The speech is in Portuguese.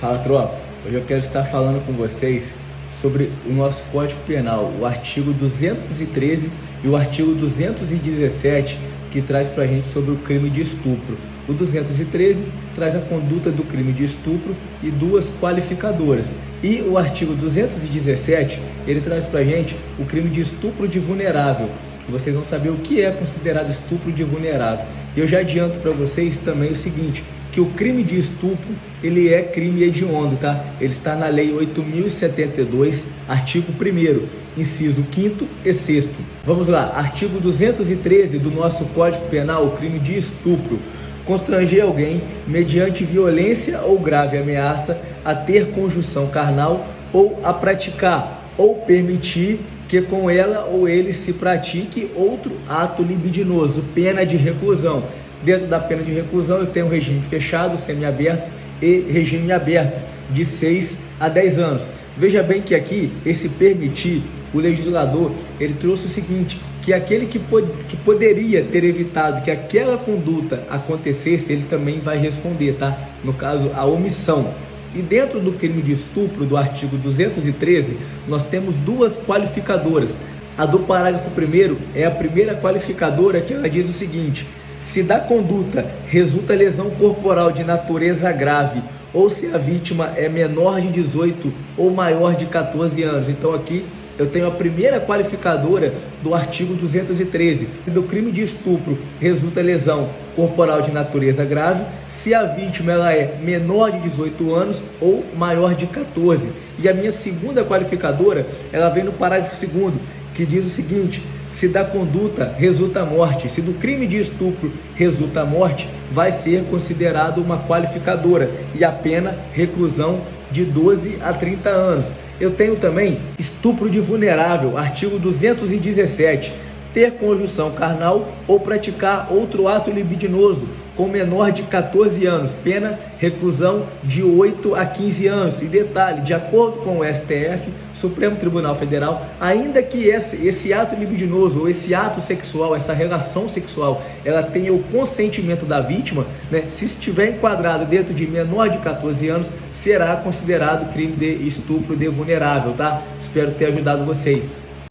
Fala, tropa! Hoje eu quero estar falando com vocês sobre o nosso Código Penal, o artigo 213 e o artigo 217, que traz pra gente sobre o crime de estupro. O 213 traz a conduta do crime de estupro e duas qualificadoras. E o artigo 217, ele traz pra gente o crime de estupro de vulnerável. E vocês vão saber o que é considerado estupro de vulnerável. E eu já adianto para vocês também o seguinte, que o crime de estupro, ele é crime hediondo, tá? Ele está na Lei 8.072, artigo 1º, inciso 5º e 6º. Vamos lá, artigo 213 do nosso Código Penal, o crime de estupro. Constranger alguém, mediante violência ou grave ameaça, a ter conjunção carnal ou a praticar ou permitir que com ela ou ele se pratique outro ato libidinoso, pena de reclusão. Dentro da pena de reclusão eu tenho regime fechado, semiaberto e regime aberto, de 6 a 10 anos. Veja bem que aqui, esse permitir, o legislador, ele trouxe o seguinte, que aquele que poderia ter evitado que aquela conduta acontecesse, ele também vai responder, tá? No caso, a omissão. E dentro do crime de estupro, do artigo 213, nós temos duas qualificadoras. A do parágrafo 1º é a primeira qualificadora, que ela diz o seguinte: se da conduta resulta lesão corporal de natureza grave ou se a vítima é menor de 18 ou maior de 14 anos. Então aqui eu tenho a primeira qualificadora do artigo 213. Do crime de estupro resulta lesão corporal de natureza grave se a vítima ela é menor de 18 anos ou maior de 14. E a minha segunda qualificadora, ela vem no parágrafo 2º, que diz o seguinte: se da conduta resulta a morte, se do crime de estupro resulta a morte, vai ser considerado uma qualificadora e a pena reclusão de 12 a 30 anos. Eu tenho também estupro de vulnerável, artigo 217, ter conjunção carnal ou praticar outro ato libidinoso com menor de 14 anos, pena reclusão de 8 a 15 anos. E detalhe, de acordo com o STF, Supremo Tribunal Federal, ainda que esse ato libidinoso ou esse ato sexual, essa relação sexual, ela tenha o consentimento da vítima, né, se estiver enquadrado dentro de menor de 14 anos, será considerado crime de estupro de vulnerável, tá? Espero ter ajudado vocês.